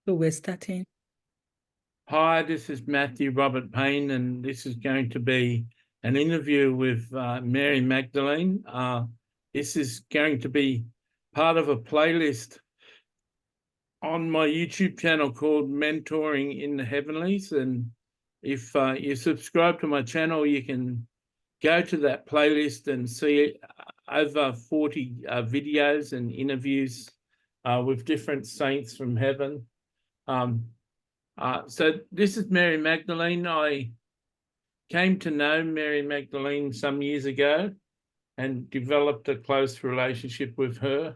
So we're starting. Hi, this is Matthew Robert Payne, and this is going to be an interview with Mary Magdalene. This is going to be part of a playlist on my YouTube channel called Mentoring in the Heavenlies. And if you subscribe to my channel, you can go to that playlist and see over 40 videos and interviews with different saints from heaven. So this is Mary Magdalene. I came to know Mary Magdalene some years ago and developed a close relationship with her.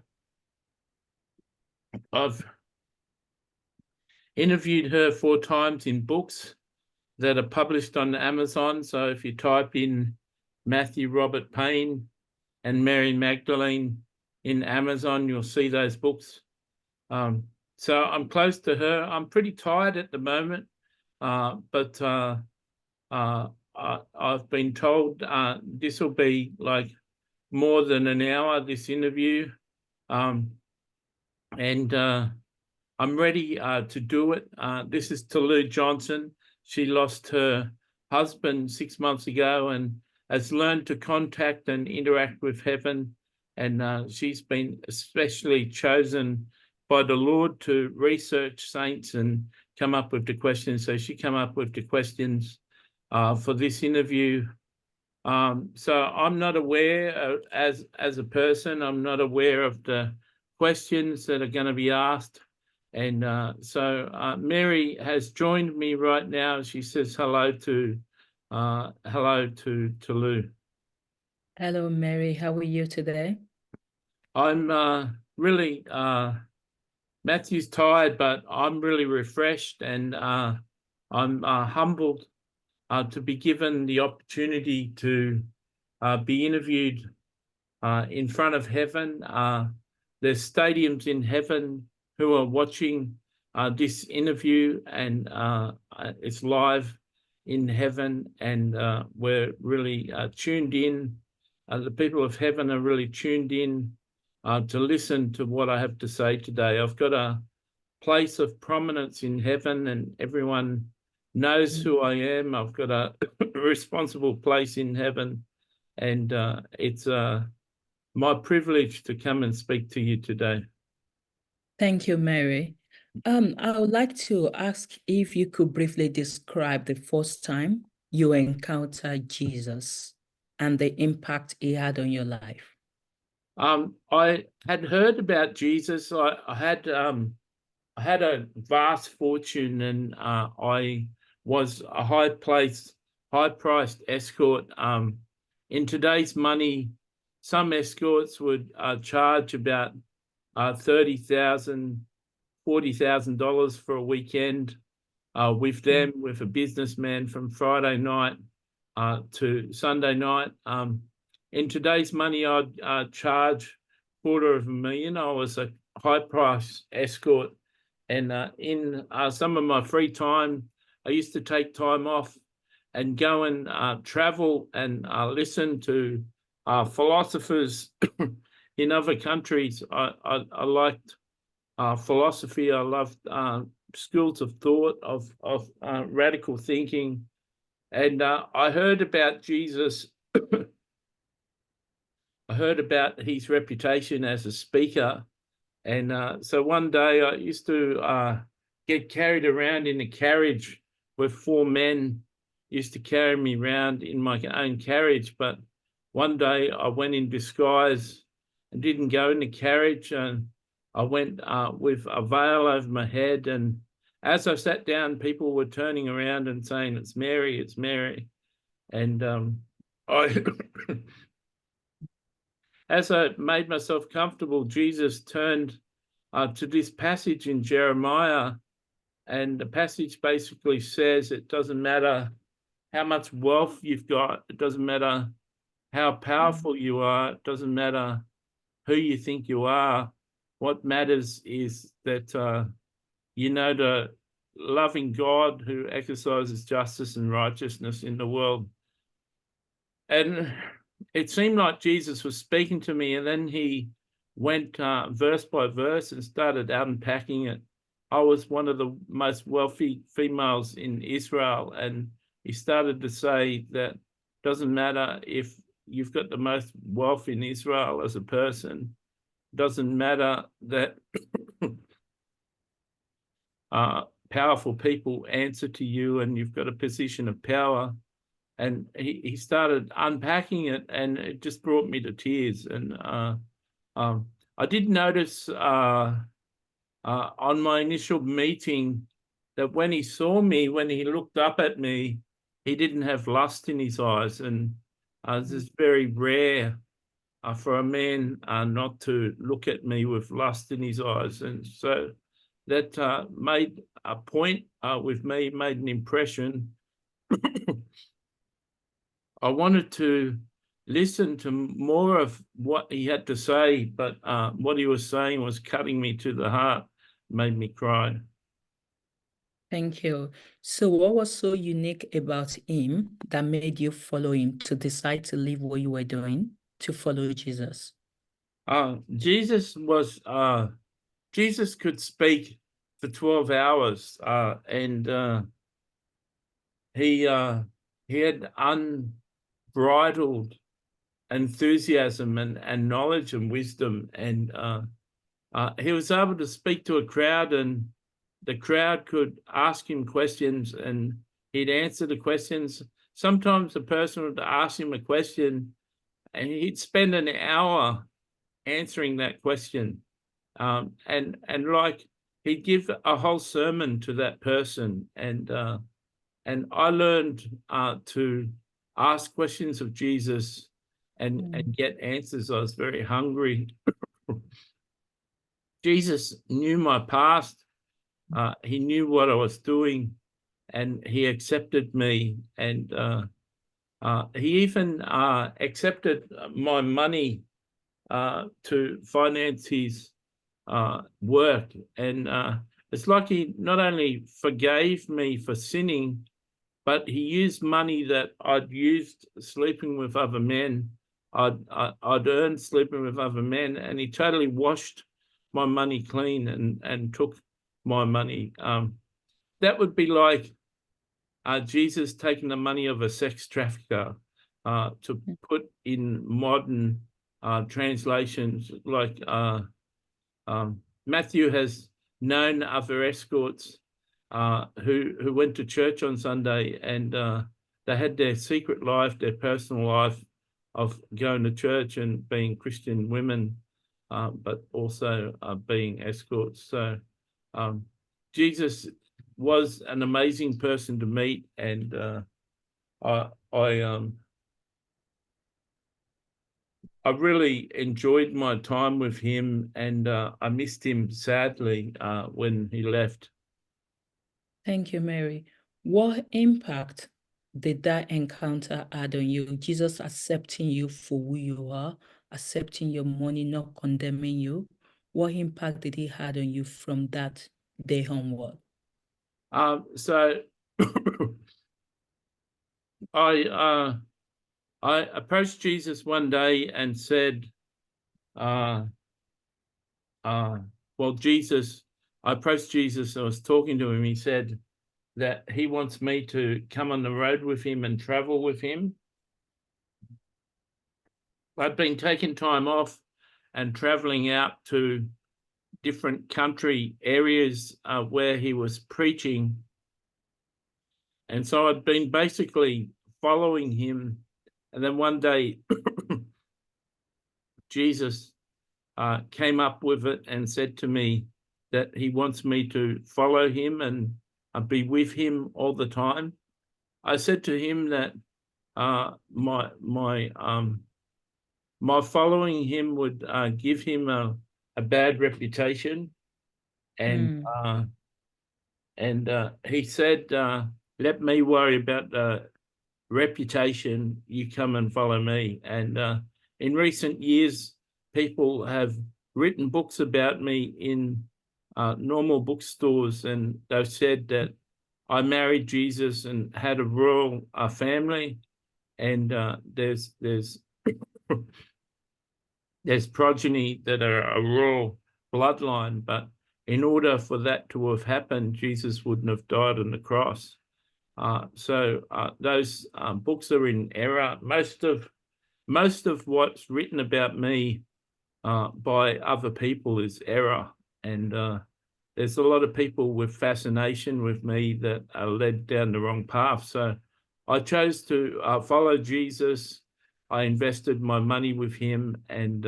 I've interviewed her 4 times in books that are published on Amazon. So if you type in Matthew Robert Payne and Mary Magdalene in Amazon, you'll see those books. So I'm close to her. I'm pretty tired at the moment, but I've been told this will be like more than an hour, this interview. And I'm ready to do it. This is Lou Johnson. She lost her husband 6 months ago and has learned to contact and interact with heaven. And she's been especially chosen by the Lord to research saints and come up with the questions. So she came up with the questions for this interview. So I'm not aware as a person, I'm not aware of the questions that are going to be asked. And so Mary has joined me right now. She says hello to Lou. Hello, Mary. How are you today? I'm really Matthew's tired, but I'm really refreshed, and I'm humbled to be given the opportunity to be interviewed in front of heaven. There's stadiums in heaven who are watching this interview, and it's live in heaven, and we're really tuned in. The people of heaven are really tuned in to listen to what I have to say today. I've got a place of prominence in heaven, and everyone knows who I am. I've got a responsible place in heaven, and it's my privilege to come and speak to you today. Thank you, Mary. I would like to ask if you could briefly describe the first time you encountered Jesus and the impact he had on your life. I had heard about Jesus. I had a vast fortune, and I was a high-priced escort. In today's money, some escorts would charge about $30,000, $40,000 for a weekend with them, with a businessman from Friday night to Sunday night. In today's money, I'd charge $250,000. I was a high-price escort, and in some of my free time, I used to take time off and go and travel and listen to philosophers in other countries. I liked philosophy. I loved schools of thought, of radical thinking, and I heard about Jesus. I heard about his reputation as a speaker, and so one day I used to get carried around in a carriage with 4 men. Used to carry me around in my own carriage, but one day I went in disguise and didn't go in the carriage, and I went with a veil over my head. And as I sat down, people were turning around and saying, "It's Mary, it's Mary." And I as I made myself comfortable, Jesus turned to this passage in Jeremiah, and the passage basically says it doesn't matter how much wealth you've got, it doesn't matter how powerful you are, it doesn't matter who you think you are. What matters is that you know the loving God who exercises justice and righteousness in the world. And it seemed like Jesus was speaking to me, and then he went verse by verse and started unpacking it. I was one of the most wealthy females in Israel, and he started to say that doesn't matter if you've got the most wealth in Israel as a person, doesn't matter that powerful people answer to you and you've got a position of power. And he started unpacking it, and it just brought me to tears. And I did notice on my initial meeting that when he saw me, when he looked up at me, he didn't have lust in his eyes. And this is very rare for a man not to look at me with lust in his eyes. And so that made a point with me, made an impression. I wanted to listen to more of what he had to say, but what he was saying was cutting me to the heart, made me cry. Thank you. So what was so unique about him that made you follow him to decide to leave what you were doing to follow Jesus? Jesus could speak for 12 hours, and he had unbridled enthusiasm and knowledge and wisdom, and he was able to speak to a crowd, and the crowd could ask him questions and he'd answer the questions. Sometimes a person would ask him a question and he'd spend an hour answering that question. And like he'd give a whole sermon to that person. And I learned to ask questions of Jesus and get answers. I was very hungry. Jesus knew my past. He knew what I was doing, and he accepted me. And he even accepted my money to finance his work. And it's like he not only forgave me for sinning, but he used money that I'd used sleeping with other men. I'd earned sleeping with other men, and he totally washed my money clean and took my money. That would be like Jesus taking the money of a sex trafficker, to put in modern translations, like Matthew has known other escorts who went to church on Sunday, and they had their secret life, their personal life of going to church and being Christian women, but also being escorts. So Jesus was an amazing person to meet, and I really enjoyed my time with him, and I missed him sadly when he left. Thank you, Mary. What impact did that encounter had on you? Jesus accepting you for who you are, accepting your money, not condemning you. What impact did he had on you from that day onward? So I approached Jesus one day and said, well, Jesus, I approached Jesus, I was talking to him, he said that he wants me to come on the road with him and travel with him. I'd been taking time off and traveling out to different country areas where he was preaching. And so I'd been basically following him. And then one day, Jesus came up with it and said to me that he wants me to follow him and be with him all the time. I said to him that my following him would give him a bad reputation, and he said, "Let me worry about the reputation. You come and follow me." And in recent years, people have written books about me in normal bookstores, and they've said that I married Jesus and had a royal family, and there's progeny that are a royal bloodline, but in order for that to have happened, Jesus wouldn't have died on the cross. So those books are in error. Most of what's written about me by other people is error, and there's a lot of people with fascination with me that are led down the wrong path. So I chose to follow Jesus. I invested my money with him, and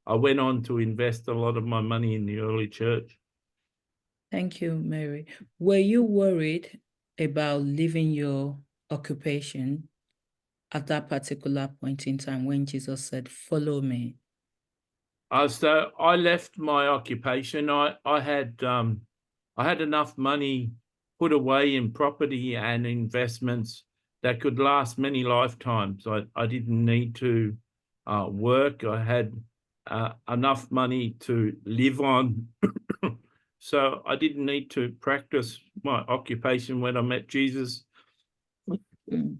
I went on to invest a lot of my money in the early church. Thank you, Mary. Were you worried about leaving your occupation at that particular point in time when Jesus said, "Follow me"? So I left my occupation. I had enough money put away in property and investments that could last many lifetimes. I didn't need to work. I had enough money to live on. So I didn't need to practice my occupation when I met Jesus. Mm.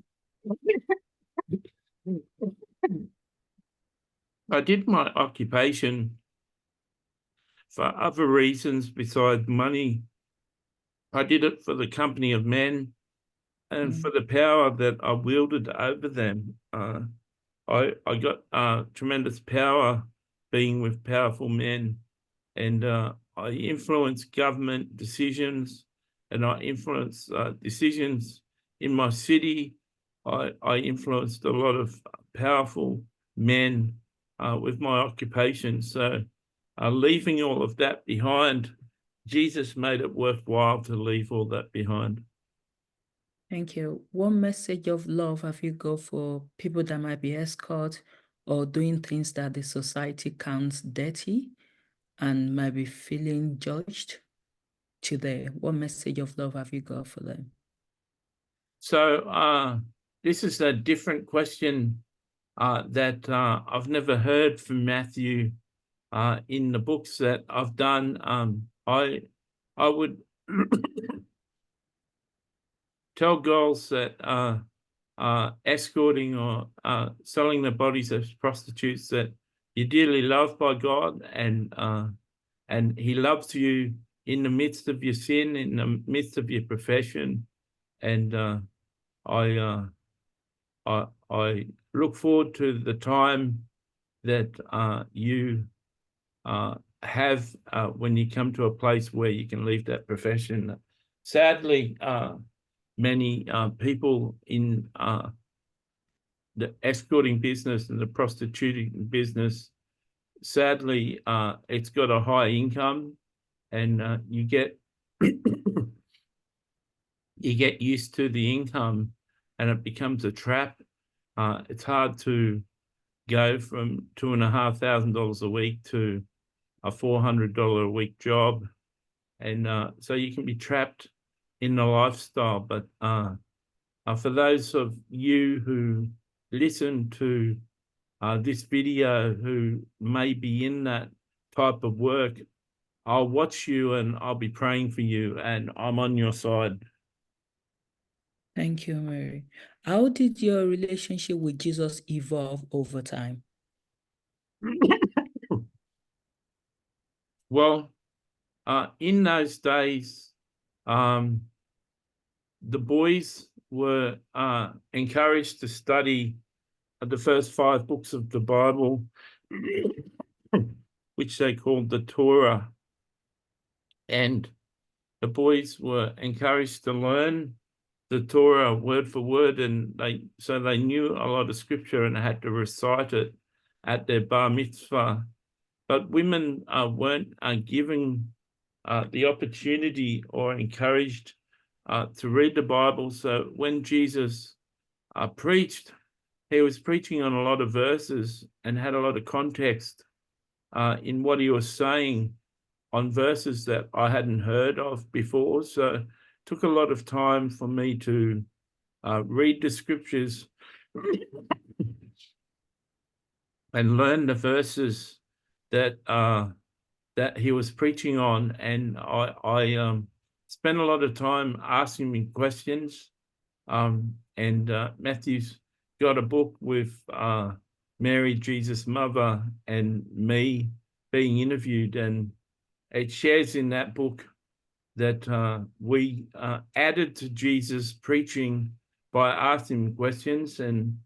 I did my occupation for other reasons besides money. I did it for the company of men and for the power that I wielded over them. I got tremendous power being with powerful men, and I influenced government decisions, and I influenced decisions in my city. I influenced a lot of powerful men with my occupation. So leaving all of that behind, Jesus made it worthwhile to leave all that behind. Thank you. What message of love have you got for people that might be escort or doing things that the society counts dirty and might be feeling judged today? What message of love have you got for them? So this is a different question that I've never heard from Matthew in the books that I've done. I would tell girls that escorting or selling their bodies as prostitutes that you're dearly loved by God, and He loves you in the midst of your sin, in the midst of your profession, and I I look forward to the time that you have when you come to a place where you can leave that profession. Sadly, many people in the escorting business and the prostituting business, sadly, it's got a high income, and you get you get used to the income, and it becomes a trap. It's hard to go from $2,500 a week to a $400 a week job, and so you can be trapped in the lifestyle. But for those of you who listen to this video who may be in that type of work, I'll watch you and I'll be praying for you, and I'm on your side. Thank you, Mary. How did your relationship with Jesus evolve over time? Well, in those days, the boys were encouraged to study the first 5 books of the Bible, which they called the Torah. And the boys were encouraged to learn the Torah word for word, and they knew a lot of scripture and had to recite it at their bar mitzvah. But women weren't given the opportunity or encouraged to read the Bible. So when Jesus preached, he was preaching on a lot of verses and had a lot of context in what he was saying on verses that I hadn't heard of before. So it took a lot of time for me to read the scriptures and learn the verses that that he was preaching on. And I spent a lot of time asking me questions. And Matthew's got a book with Mary, Jesus' mother, and me being interviewed, and it shares in that book that we added to Jesus' preaching by asking questions, and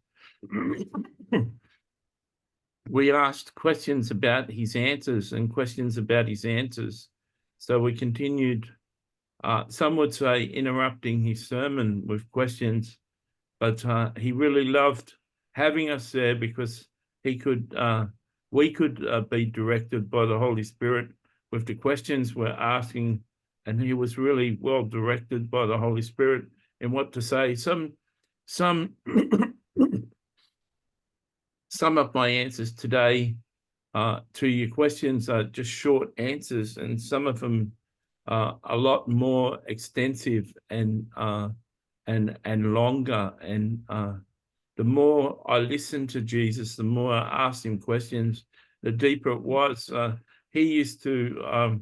we asked questions about his answers and questions about his answers. So we continued, some would say, interrupting his sermon with questions, but he really loved having us there because we could be directed by the Holy Spirit with the questions we're asking, and he was really well directed by the Holy Spirit in what to say. Some some of my answers today to your questions are just short answers, and some of them are a lot more extensive and longer. And the more I listened to Jesus, the more I asked him questions, the deeper it was. He used to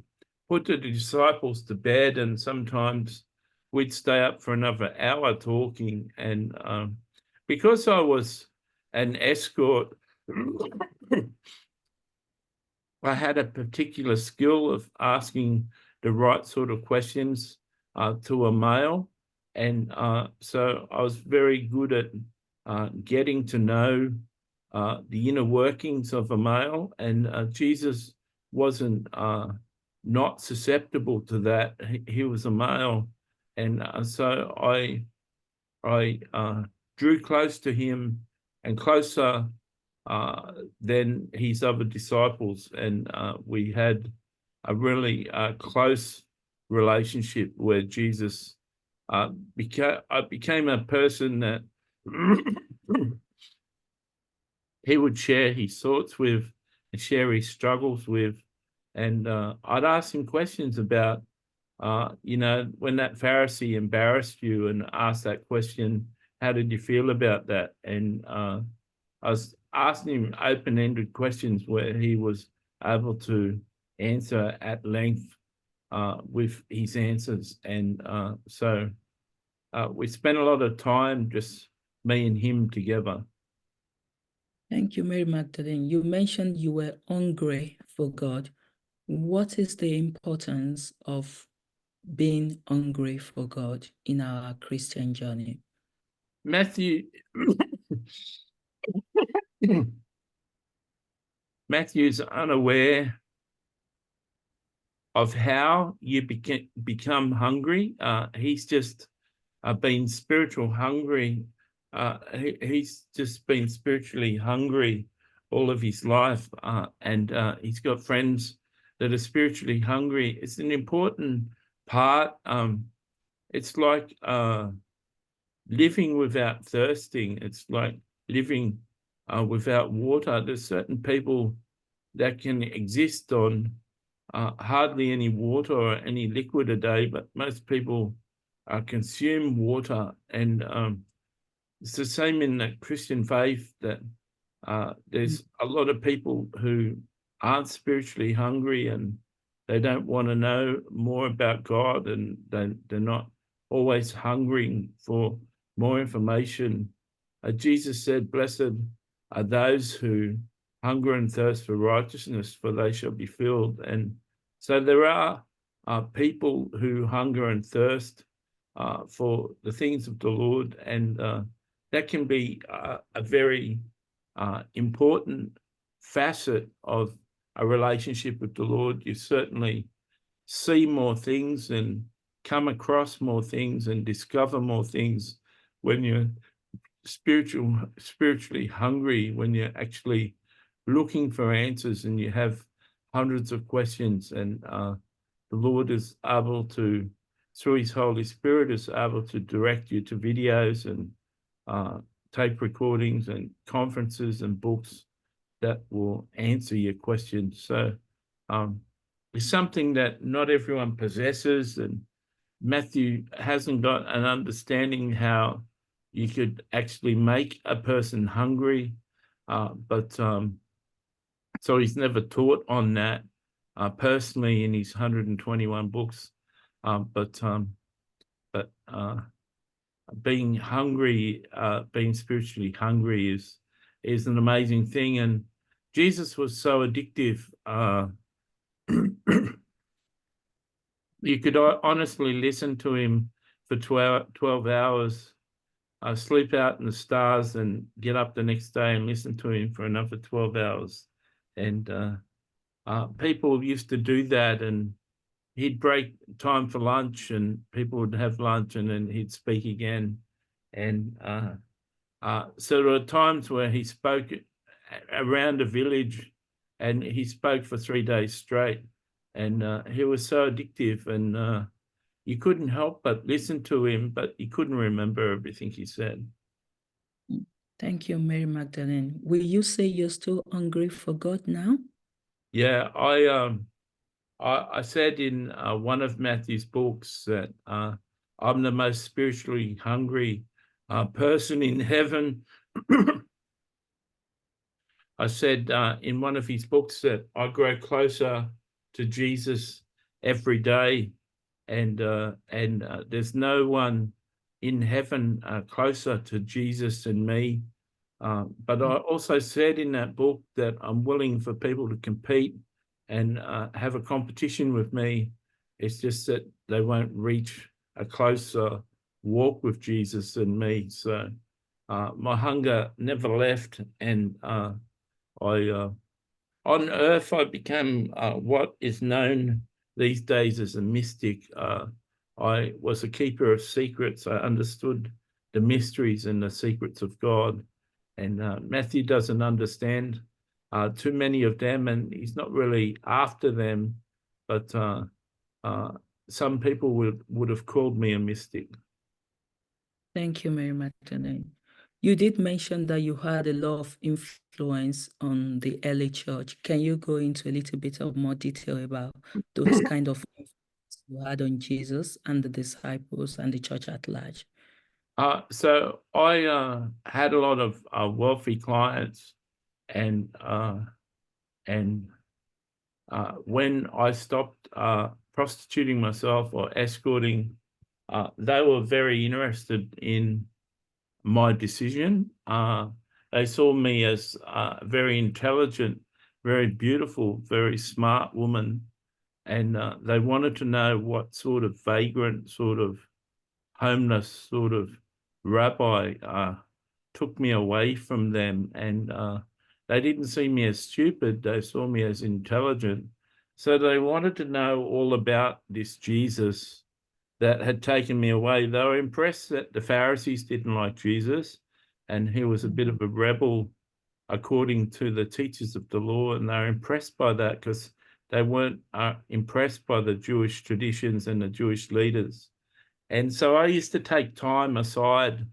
put the disciples to bed, and sometimes we'd stay up for another hour talking. And because I was an escort, I had a particular skill of asking the right sort of questions to a male. And so I was very good at getting to know the inner workings of a male. And Jesus wasn't not susceptible to that. He was a male. And so I drew close to him, and closer than his other disciples. And we had a really close relationship where Jesus I became a person that he would share his thoughts with and share his struggles with. And I'd ask him questions about, when that Pharisee embarrassed you and asked that question, how did you feel about that? And I was asking him open-ended questions where he was able to answer at length with his answers. And so we spent a lot of time, just me and him together. Thank you, Mary Magdalene. You mentioned you were hungry for God. What is the importance of being hungry for God in our Christian journey? Matthew's unaware of how you become hungry. He's just been spiritual hungry. He's just been spiritually hungry all of his life, and he's got friends that are spiritually hungry. It's an important part. It's like living without thirsting. It's like living without water. There's certain people that can exist on hardly any water or any liquid a day, but most people consume water. And it's the same in the Christian faith, that there's a lot of people who aren't spiritually hungry, and they don't want to know more about God, and they're not always hungering for more information. Jesus said, "Blessed are those who hunger and thirst for righteousness, for they shall be filled." And so there are people who hunger and thirst for the things of the Lord, and that can be a very important facet of a relationship with the Lord. You certainly see more things and come across more things and discover more things when you're spiritually hungry, when you're actually looking for answers and you have hundreds of questions. And the Lord is able to, through his Holy Spirit, is able to direct you to videos and tape recordings and conferences and books that will answer your questions. So it's something that not everyone possesses, and Matthew hasn't got an understanding how you could actually make a person hungry, but so he's never taught on that personally in his 121 books, but being hungry, being spiritually hungry is an amazing thing. And Jesus was so addictive. You could honestly listen to him for 12 hours, sleep out in the stars, and get up the next day and listen to him for another 12 hours. And people used to do that, and he'd break time for lunch, and people would have lunch, and then he'd speak again. And so there were times where he spoke around a village, and he spoke for 3 days straight. And he was so addictive, and you couldn't help but listen to him, but you couldn't remember everything he said. Thank you, Mary Magdalene. Will you say you're still hungry for God now? Yeah, I said in one of Matthew's books that I'm the most spiritually hungry person in heaven. I said in one of his books that I grow closer to Jesus every day, and there's no one in heaven closer to Jesus than me. But I also said in that book that I'm willing for people to compete and have a competition with me. It's just that they won't reach a closer walk with Jesus than me. So my hunger never left, and I on earth I became what is known these days as a mystic. I was a keeper of secrets. I understood the mysteries and the secrets of God. And Matthew doesn't understand too many of them, and he's not really after them. But some people would have called me a mystic. Thank you, Mary Magdalene. You did mention that you had a lot of influence on the early church. Can you go into a little bit of more detail about those kind of influence you had on Jesus and the disciples and the church at large? So I had a lot of wealthy clients, and when I stopped prostituting myself or escorting, they were very interested in my decision. They saw me as a very intelligent, very beautiful, very smart woman, and they wanted to know what sort of vagrant, sort of homeless, sort of rabbi took me away from them. And they didn't see me as stupid, they saw me as intelligent. So they wanted to know all about this Jesus that had taken me away. They were impressed that the Pharisees didn't like Jesus, and he was a bit of a rebel according to the teachers of the law, and they were impressed by that because they weren't impressed by the Jewish traditions and the Jewish leaders. And so I used to take time aside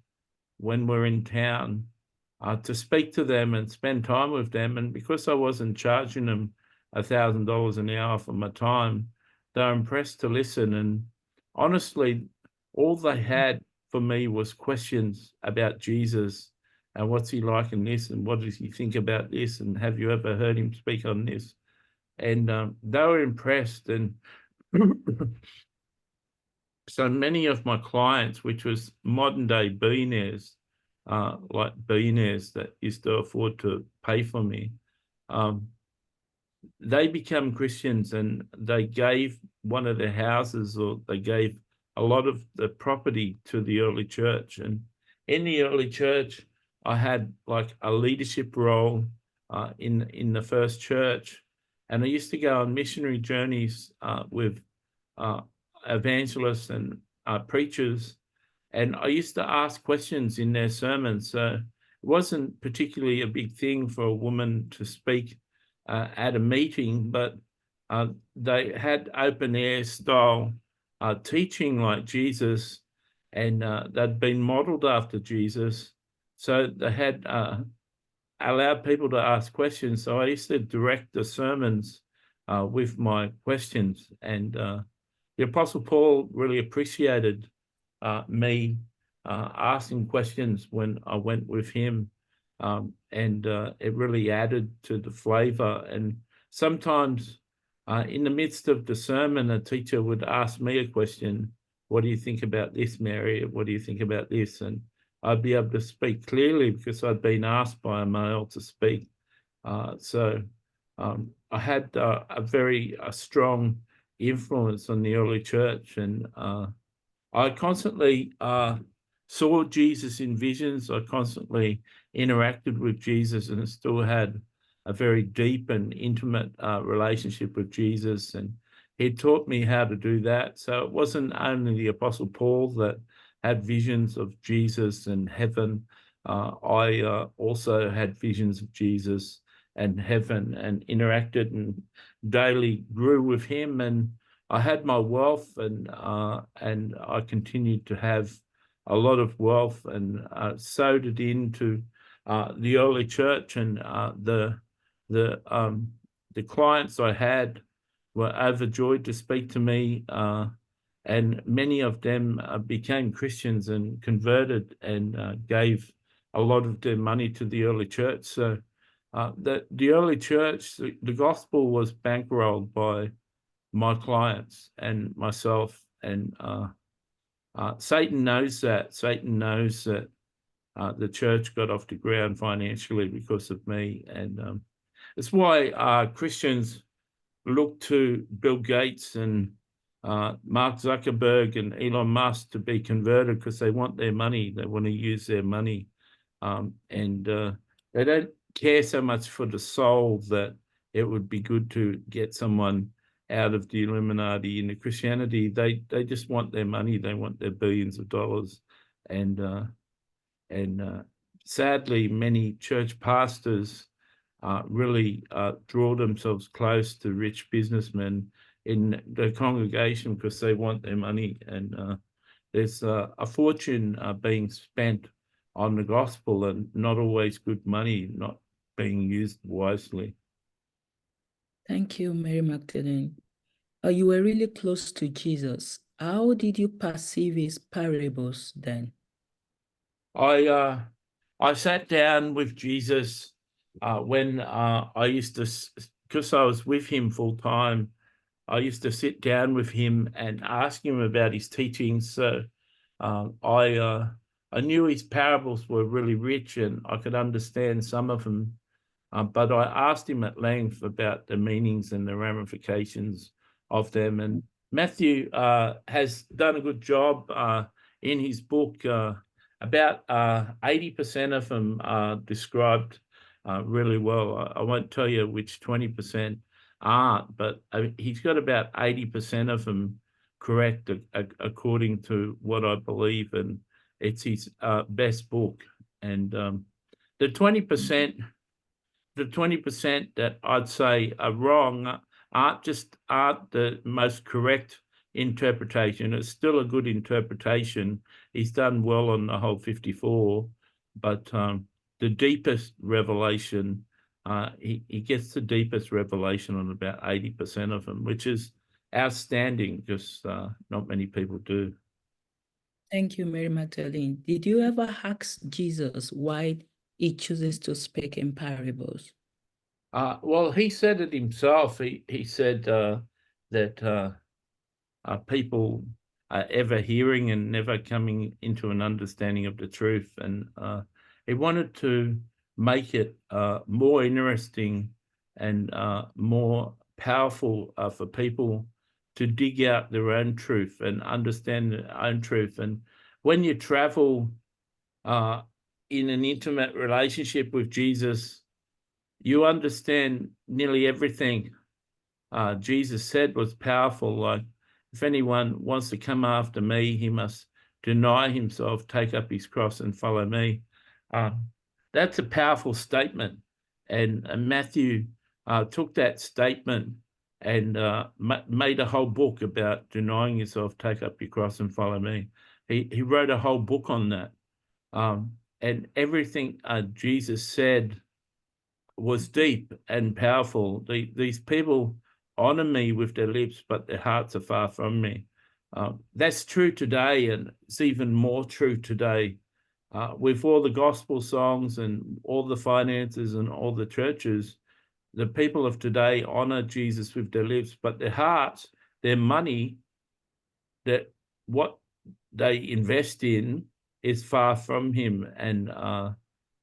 when we're in town to speak to them and spend time with them. And because I wasn't charging them $1,000 an hour for my time, they were impressed to listen. And honestly, all they had for me was questions about Jesus and what's he like in this, and what does he think about this, and have you ever heard him speak on this? And they were impressed. And so many of my clients, which was modern day billionaires, like billionaires that used to afford to pay for me, they become Christians, and they gave one of their houses, or they gave a lot of the property to the early church. And in the early church, I had like a leadership role in the first church, and I used to go on missionary journeys with evangelists and preachers, and I used to ask questions in their sermons. So it wasn't particularly a big thing for a woman to speak at a meeting, but they had open air style teaching like Jesus, and they'd been modeled after Jesus. So they had allowed people to ask questions. So I used to direct the sermons with my questions, and the Apostle Paul really appreciated me asking questions when I went with him, and it really added to the flavor. And sometimes in the midst of the sermon, a teacher would ask me a question: what do you think about this, Mary? What do you think about this? And I'd be able to speak clearly because I'd been asked by a male to speak. So I had a very strong influence on the early church. And I constantly saw Jesus in visions. I constantly interacted with Jesus and still had a very deep and intimate relationship with Jesus. And he taught me how to do that. So it wasn't only the Apostle Paul that had visions of Jesus and heaven. I also had visions of Jesus and heaven and interacted and daily grew with him. And I had my wealth, and I continued to have a lot of wealth, and sowed it into the early church. And the clients I had were overjoyed to speak to me, and many of them became Christians and converted, and gave a lot of their money to the early church. So the early church, the gospel was bankrolled by my clients and myself. And Satan knows that. Satan knows that the church got off the ground financially because of me. And it's why Christians look to Bill Gates and Mark Zuckerberg and Elon Musk to be converted, because they want their money. They want to use their money. And they don't care so much for the soul, that it would be good to get someone out of the Illuminati into Christianity. They just want their money. They want their billions of dollars. And sadly, many church pastors really draw themselves close to rich businessmen in the congregation because they want their money. And there's a fortune being spent on the gospel, and not always good money, not being used wisely. Thank you, Mary Magdalene. You were really close to Jesus. How did you perceive his parables then? I sat down with Jesus when I used to, because I was with him full time, I used to sit down with him and ask him about his teachings. So I knew his parables were really rich, and I could understand some of them. But I asked him at length about the meanings and the ramifications of them. And Matthew has done a good job in his book. About 80% of them are described really well. I won't tell you which 20% aren't, but he's got about 80% of them correct, according to what I believe. And it's his best book. And the 20%, that I'd say are wrong aren't the most correct interpretation. It's still a good interpretation. He's done well on the whole 54, but the deepest revelation, he gets the deepest revelation on about 80% of them, which is outstanding, because not many people do. Thank you, Mary Magdalene. Did you ever ask Jesus why he chooses to speak in parables? Well, he said it himself. He said that people are ever hearing and never coming into an understanding of the truth. And he wanted to make it more interesting and more powerful for people to dig out their own truth and understand their own truth. And when you travel in an intimate relationship with Jesus, you understand nearly everything Jesus said was powerful. Like, if anyone wants to come after me, he must deny himself, take up his cross, and follow me. That's a powerful statement. And Matthew took that statement and made a whole book about denying yourself, take up your cross, and follow me. He wrote a whole book on that. And everything Jesus said was deep and powerful. These people honor me with their lips, but their hearts are far from me. That's true today, and it's even more true today. With all the gospel songs and all the finances and all the churches, the people of today honor Jesus with their lips, but their hearts, their money, that what they invest in is far from him. And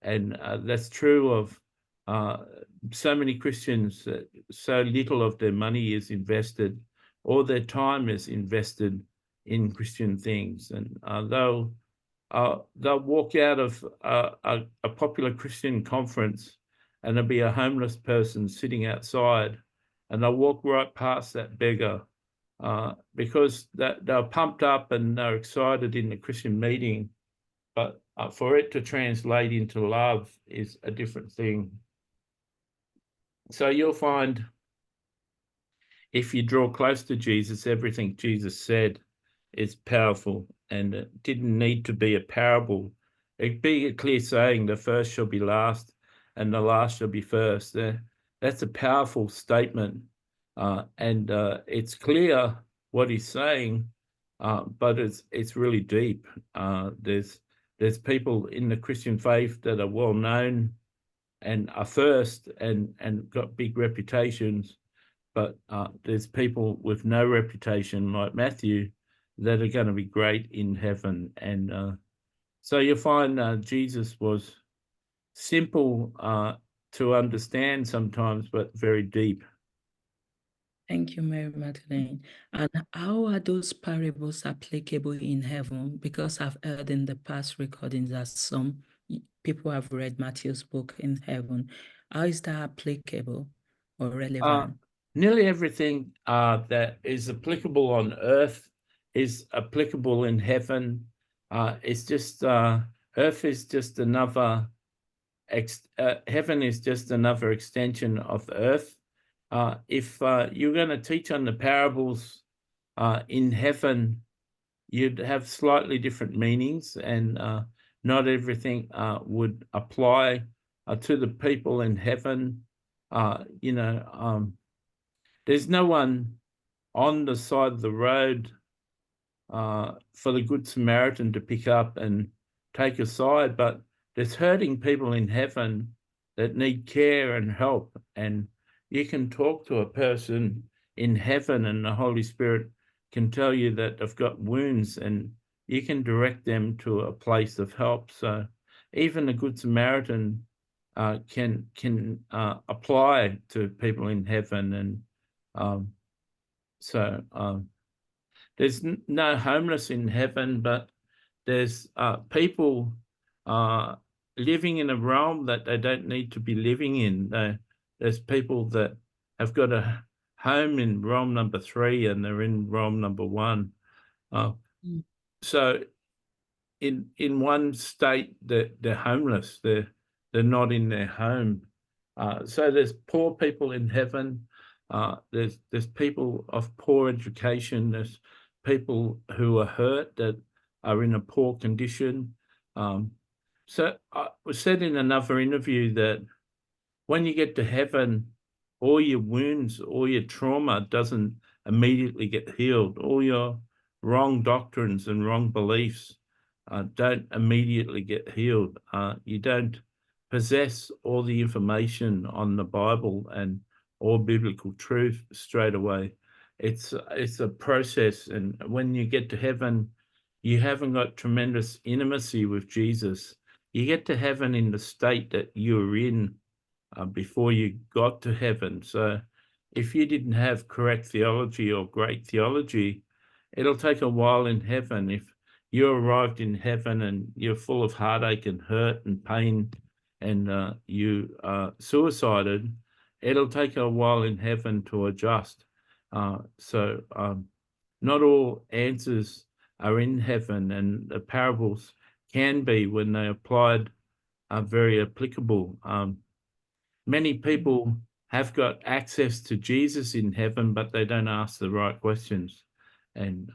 that's true of so many Christians. So little of their money is invested all their time is invested in Christian things, and they'll walk out of a popular Christian conference, and there'll be a homeless person sitting outside, and they'll walk right past that beggar because they're pumped up and they're excited in the Christian meeting, but for it to translate into love is a different thing. So you'll find if you draw close to Jesus, everything Jesus said is powerful, and it didn't need to be a parable. It'd be a clear saying, the first shall be last and the last shall be first. That's a powerful statement, and it's clear what he's saying, but it's really deep. There's people in the Christian faith that are well known and are first and got big reputations, but there's people with no reputation like Matthew that are going to be great in heaven. And so you find Jesus was simple to understand sometimes, but very deep. Thank you, Mary Magdalene. And how are those parables applicable in heaven? Because I've heard in the past recordings that some people have read Matthew's book in heaven. How is that applicable or relevant? Nearly everything that is applicable on earth is applicable in heaven. It's just earth is just another, heaven is just another extension of earth. If you're going to teach on the parables in heaven, you'd have slightly different meanings, and not everything would apply to the people in heaven. There's no one on the side of the road for the Good Samaritan to pick up and take aside, but there's hurting people in heaven that need care and help. And you can talk to a person in heaven, and the Holy Spirit can tell you that they've got wounds, and you can direct them to a place of help. So even the Good Samaritan can apply to people in heaven. And there's no homeless in heaven, but there's people living in a realm that they don't need to be living in. There's people that have got a home in realm number 3, and they're in realm number 1. So in one state they're homeless, they're not in their home. So there's poor people in heaven. There's people of poor education. There's people who are hurt that are in a poor condition. So I was said in another interview that when you get to heaven, all your wounds, all your trauma doesn't immediately get healed. All your wrong doctrines and wrong beliefs don't immediately get healed. You don't possess all the information on the Bible and all biblical truth straight away. It's a process, and when you get to heaven, you haven't got tremendous intimacy with Jesus. You get to heaven in the state that you were in before you got to heaven. So if you didn't have correct theology or great theology, it'll take a while in heaven. If you arrived in heaven and you're full of heartache and hurt and pain, and you suicided, it'll take a while in heaven to adjust. So not all answers are in heaven, and the parables can be, when they applied, are very applicable. Many people have got access to Jesus in heaven, but they don't ask the right questions. And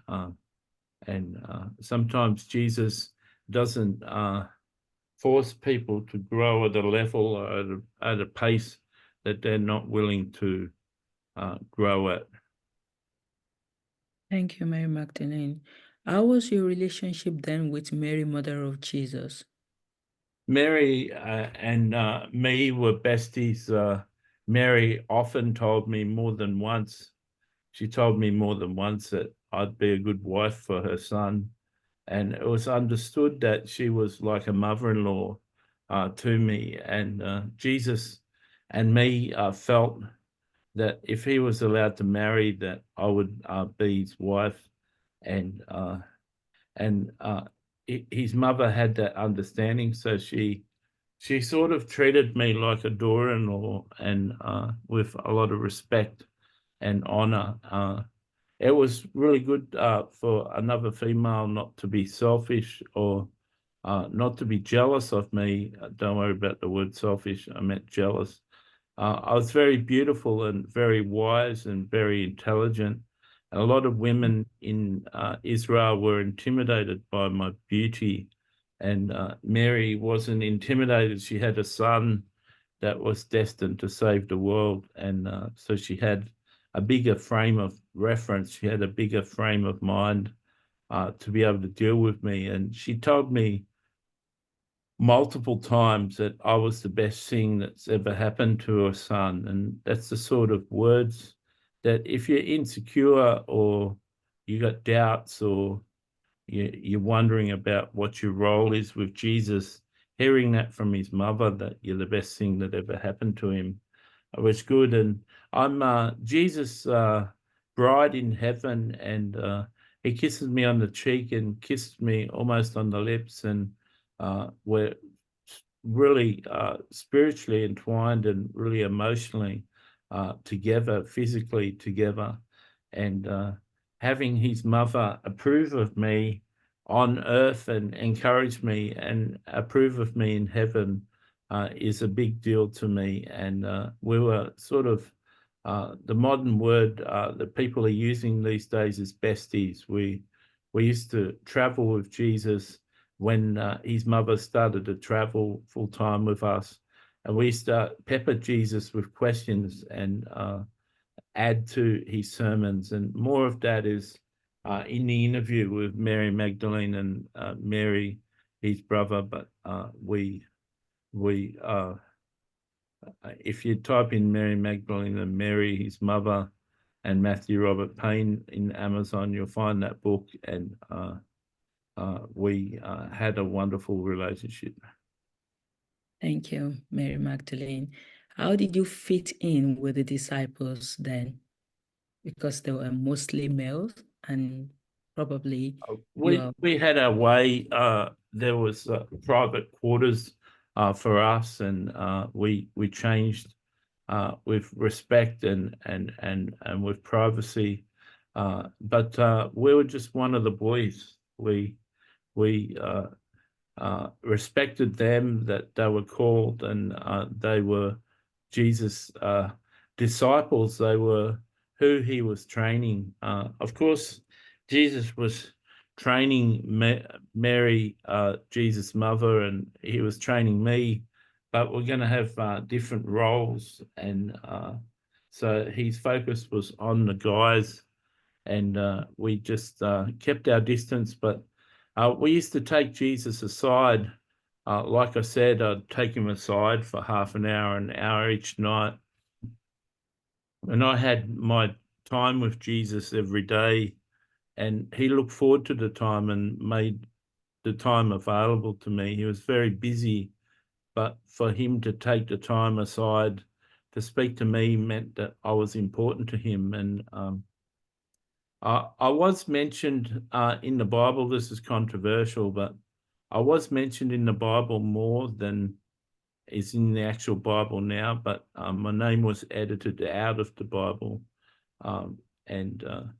sometimes Jesus doesn't force people to grow at a level or at a pace that they're not willing to grow at. Thank you, Mary Magdalene. How was your relationship then with Mary, Mother of Jesus? Mary and me were besties. Mary often told me more than once. She told me more than once that I'd be a good wife for her son. And it was understood that she was like a mother-in-law to me. And Jesus and me felt that if he was allowed to marry, that I would be his wife, and his mother had that understanding, so she sort of treated me like a daughter-in-law, and with a lot of respect and honor. It was really good for another female not to be selfish or not to be jealous of me. Don't worry about the word selfish. I meant jealous. I was very beautiful and very wise and very intelligent. A lot of women in Israel were intimidated by my beauty, and Mary wasn't intimidated. She had a son that was destined to save the world, and so she had a bigger frame of reference. She had a bigger frame of mind to be able to deal with me, and she told me multiple times that I was the best thing that's ever happened to her son. And that's the sort of words that if you're insecure or you got doubts or you're wondering about what your role is with Jesus, hearing that from his mother, that you're the best thing that ever happened to him, was good. And I'm Jesus' bride in heaven, and he kisses me on the cheek and kisses me almost on the lips, and we're really spiritually entwined and really emotionally together, physically together. And having his mother approve of me on earth and encourage me and approve of me in heaven is a big deal to me. And we were sort of the modern word that people are using these days is besties. We used to travel with Jesus when his mother started to travel full time with us, and we used to pepper Jesus with questions and add to his sermons. And more of that is in the interview with Mary Magdalene and Mary, his brother. But if you type in Mary Magdalene and Mary, his mother, and Matthew Robert Payne in Amazon, you'll find that book. And we had a wonderful relationship. Thank you, Mary Magdalene. How did you fit in with the disciples then? Because they were mostly males, and probably We had our way. There was private quarters for us, and we changed with respect and with privacy. But we were just one of the boys. We respected them, that they were called, and they were Jesus' disciples. They were who he was training. Of course, Jesus was training Mary, Jesus' mother, and he was training me, but we're going to have different roles. And so his focus was on the guys, and we just kept our distance. But we used to take Jesus aside. Like I said, I'd take him aside for half an hour each night. And I had my time with Jesus every day, and he looked forward to the time and made the time available to me. He was very busy, but for him to take the time aside to speak to me meant that I was important to him. And I was mentioned in the Bible. This is controversial, but I was mentioned in the Bible more than is in the actual Bible now. But my name was edited out of the Bible, and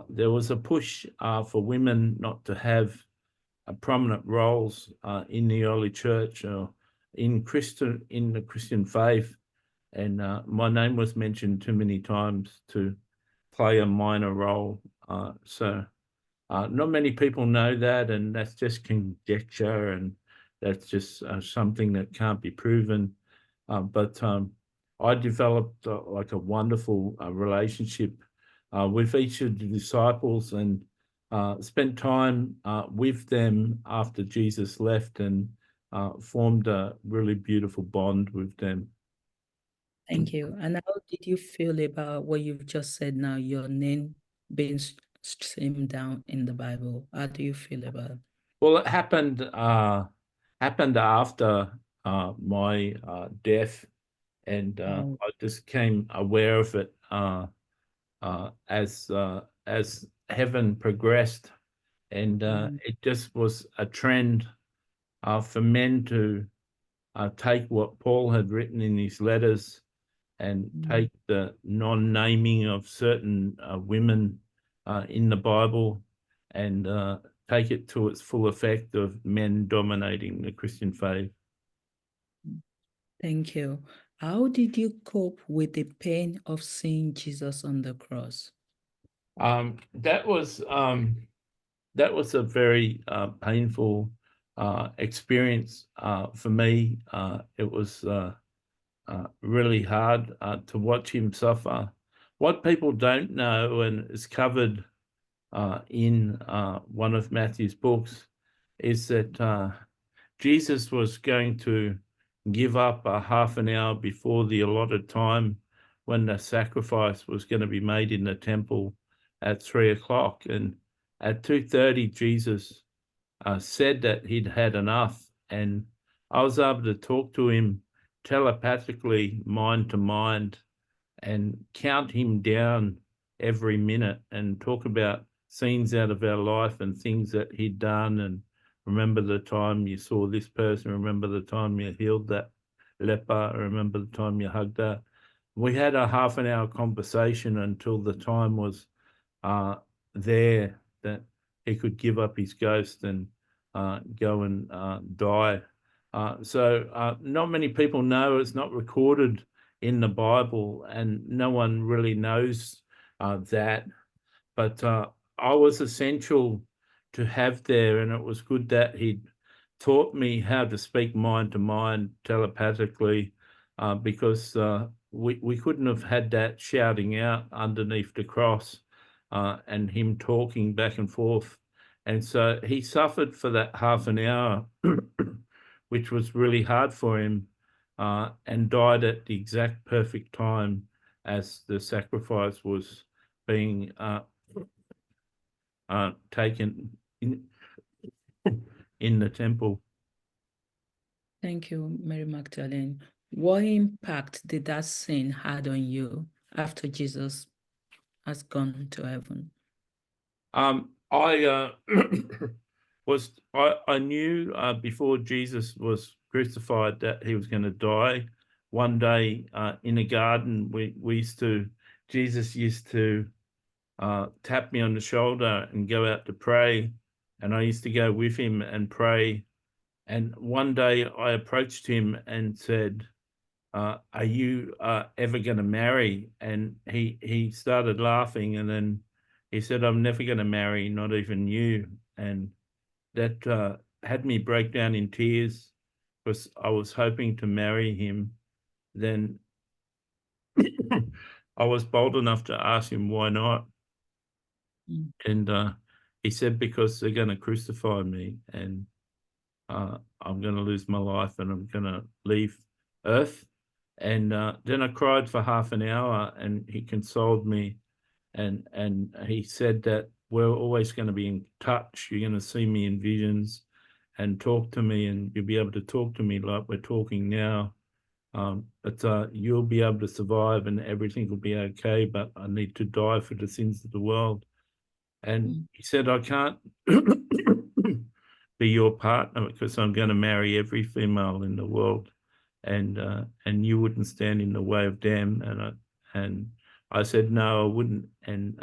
there was a push for women not to have prominent roles in the early church or in the Christian faith, and my name was mentioned too many times to play a minor role. So not many people know that, and that's just conjecture, and that's just something that can't be proven. But I developed like a wonderful relationship with each of the disciples, and spent time with them after Jesus left, and formed a really beautiful bond with them. thank you. And how did you feel about what you've just said now, your name being streamed down in the Bible? How do you feel about it? Well, it happened after my death. and Oh, I just came aware of it as heaven progressed, and mm, it just was a trend for men to take what Paul had written in his letters and mm. take the non-naming of certain women in the Bible and take it to its full effect of men dominating the Christian faith. Thank you. How did you cope with the pain of seeing Jesus on the cross? Um, that was um, that was a very painful experience for me. It was really hard to watch him suffer. What people don't know, and is covered in one of Matthew's books, is that Jesus was going to give up a half an hour before the allotted time when the sacrifice was going to be made in the temple at 3 o'clock. And at 2:30, Jesus said that he'd had enough. And I was able to talk to him telepathically, mind to mind, and count him down every minute and talk about scenes out of our life and things that he'd done. And remember the time you saw this person, remember the time you healed that leper, remember the time you hugged her. We had a half an hour conversation until the time was there that he could give up his ghost and go and die. So not many people know, it's not recorded in the Bible, and no one really knows that. But I was essential to have there, and it was good that he'd taught me how to speak mind to mind telepathically, because we couldn't have had that shouting out underneath the cross and him talking back and forth. And so he suffered for that half an hour, which was really hard for him, and died at the exact perfect time as the sacrifice was being taken in the temple. Thank you, Mary Magdalene. What impact did that sin had on you after Jesus has gone to heaven? I I knew before Jesus was crucified that he was going to die. One day in a garden, Jesus used to tap me on the shoulder and go out to pray, and I used to go with him and pray. And one day I approached him and said, "Are you ever going to marry?" And he started laughing, and then he said, "I'm never going to marry, not even you." And that had me break down in tears because I was hoping to marry him. Then I was bold enough to ask him why not, Mm, and he said because they're going to crucify me, and I'm going to lose my life, and I'm going to leave Earth. And then I cried for half an hour, and he consoled me, and he said that we're always going to be in touch. You're going to see me in visions and talk to me, and you'll be able to talk to me like we're talking now. But you'll be able to survive, and everything will be okay. But I need to die for the sins of the world. And mm, he said, I can't be your partner because I'm going to marry every female in the world, and you wouldn't stand in the way of them. And I said, no, I wouldn't. And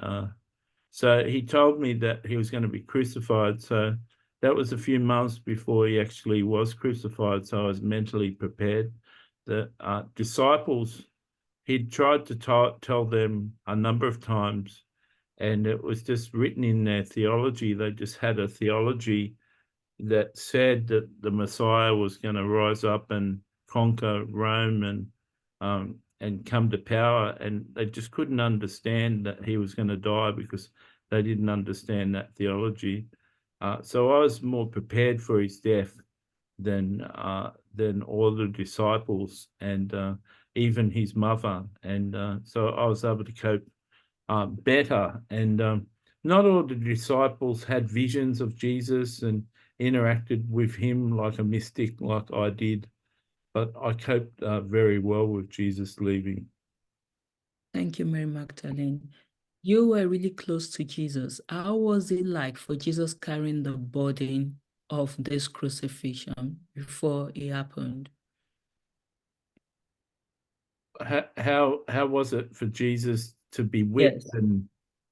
so he told me that he was going to be crucified. So that was a few months before he actually was crucified. So I was mentally prepared. The disciples, he'd tried to tell them a number of times, and it was just written in their theology. They just had a theology that said that the Messiah was going to rise up and conquer Rome and come to power, and they just couldn't understand that he was going to die because they didn't understand that theology. So I was more prepared for his death than all the disciples and even his mother, and so I was able to cope better. And not all the disciples had visions of Jesus and interacted with him like a mystic, like I did. but I coped very well with Jesus leaving. Thank you, Mary Magdalene. You were really close to Jesus. How was it like for Jesus carrying the burden of this crucifixion before it happened? How was it for Jesus to be whipped Yes.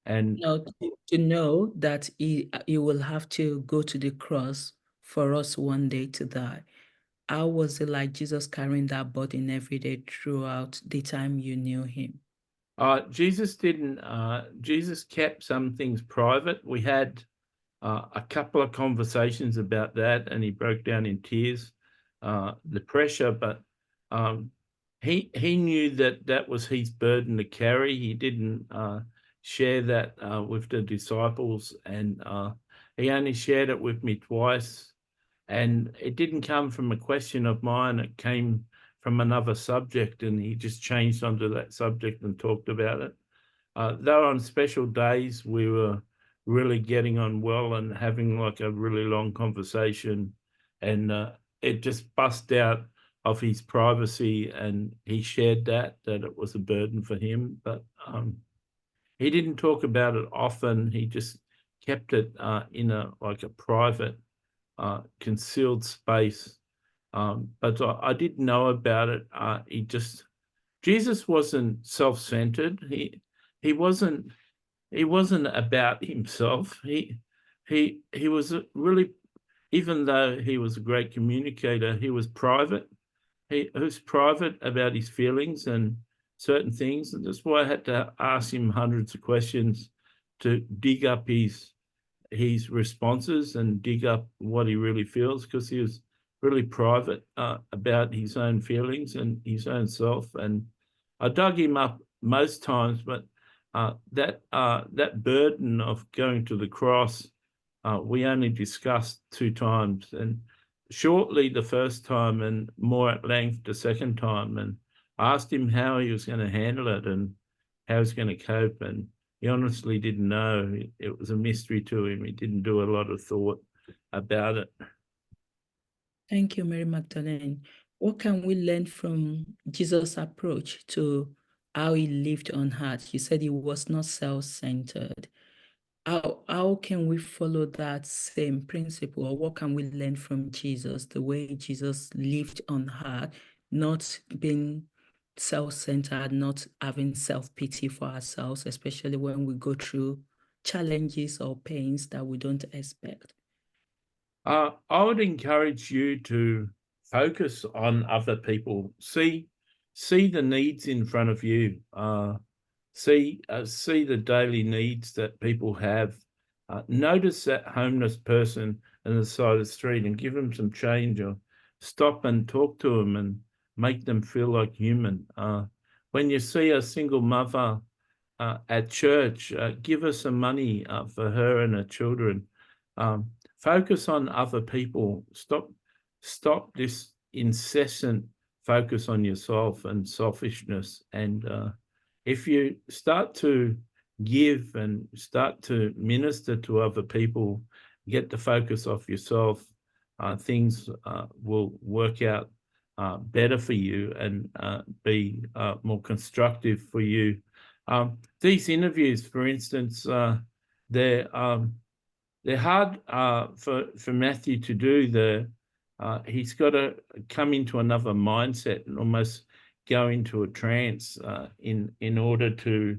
and Now, to know that he will have to go to the cross for us one day to die. How was it like Jesus carrying that burden every day throughout the time you knew him? Jesus didn't Jesus kept some things private. We had a couple of conversations about that, and he broke down in tears, the pressure, but um, he knew that that was his burden to carry. He didn't share that with the disciples, and he only shared it with me twice. And it didn't come from a question of mine, it came from another subject, and he just changed onto that subject and talked about it. Though on special days, we were really getting on well and having like a really long conversation, and it just bust out of his privacy, and he shared that it was a burden for him, but he didn't talk about it often. He just kept it in a like a private, concealed space. But I did know about it. Jesus wasn't self-centered. He wasn't about himself. He was really, even though he was a great communicator, he was private. He was private about his feelings and certain things, and that's why I had to ask him hundreds of questions to dig up his responses and dig up what he really feels, because he was really private about his own feelings and his own self. And I dug him up most times, but that burden of going to the cross, we only discussed 2 times, and shortly the first time, and more at length the second time. And I asked him how he was going to handle it and how he was going to cope, and he honestly didn't know. It was a mystery to him. He didn't do a lot of thought about it. Thank you, Mary Magdalene. What can we learn from Jesus' approach to how he lived on earth? You said he was not self-centered. How can we follow that same principle, or what can we learn from Jesus, the way Jesus lived on earth, not being self-centered, not having self-pity for ourselves, especially when we go through challenges or pains that we don't expect? I would encourage you to focus on other people. See the needs in front of you. See the daily needs that people have. Notice that homeless person on the side of the street and give them some change, or stop and talk to them and make them feel like human. When you see a single mother at church, give her some money for her and her children. Focus on other people. Stop this incessant focus on yourself and selfishness. And if you start to give and start to minister to other people, get the focus off yourself, things will work out better for you and be more constructive for you. These interviews, for instance, they're hard for Matthew to do. He's got to come into another mindset and almost go into a trance in order to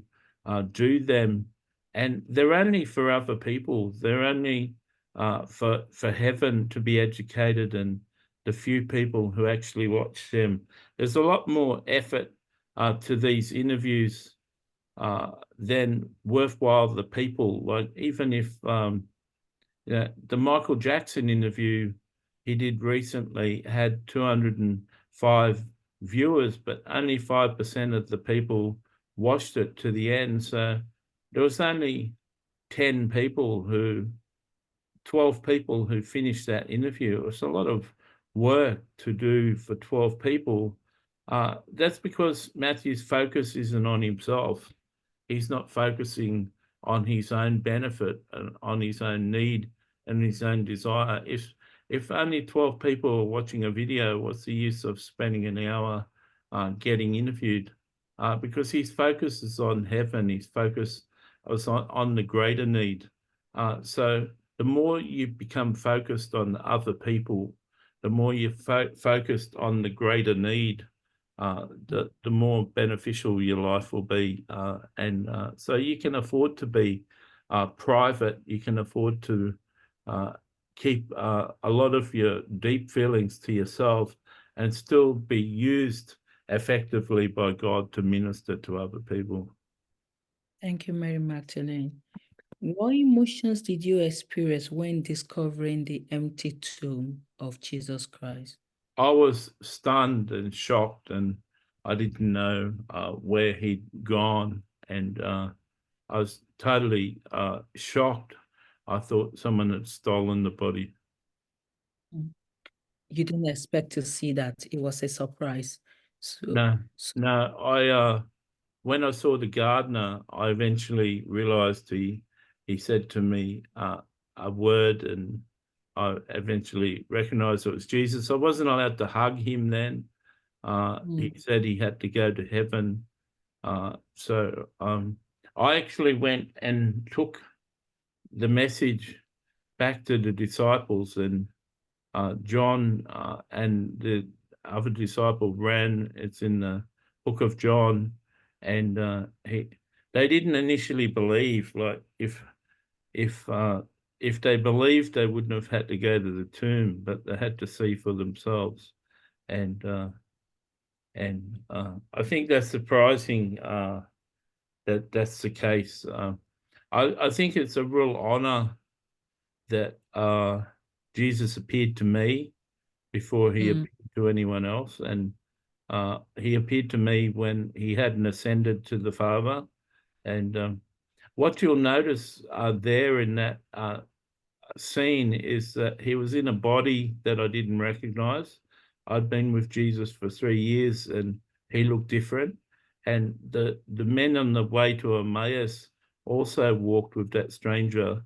do them. And they're only for other people. They're only for heaven to be educated, and the few people who actually watch them. There's a lot more effort to these interviews than worthwhile the people. Like, even if the Michael Jackson interview he did recently had 205 viewers, but only 5% of the people watched it to the end. So there was only 10 people 12 people who finished that interview. It was a lot of work to do for 12 people. That's because Matthew's focus isn't on himself. He's not focusing on his own benefit and on his own need and his own desire. if only 12 people are watching a video, what's the use of spending an hour getting interviewed? Because his focus is on heaven. His focus is on the greater need. So the more you become focused on other people, the more you're focused on the greater need, the more beneficial your life will be. And so you can afford to be private. You can afford to keep a lot of your deep feelings to yourself and still be used effectively by God to minister to other people. Thank you, Mary Magdalene. What emotions did you experience when discovering the empty tomb of Jesus Christ? I was stunned and shocked, and I didn't know where he'd gone, and I was totally shocked. I thought someone had stolen the body. You didn't expect to see that. It was a surprise. No, So no, when I saw the gardener, I eventually realized he said to me a word, and I eventually recognized it was Jesus. I wasn't allowed to hug him then. He said he had to go to heaven. So I actually went and took the message back to the disciples, and John and the other disciple ran. It's in the book of John, and they didn't initially believe. Like if they believed, they wouldn't have had to go to the tomb, but they had to see for themselves. And I think that's surprising that that's the case. I think it's a real honor that Jesus appeared to me before he appeared to anyone else. And he appeared to me when he hadn't ascended to the Father. And what you'll notice there in that scene is that he was in a body that I didn't recognize. I'd been with Jesus for 3 years and he looked different. And the men on the way to Emmaus also walked with that stranger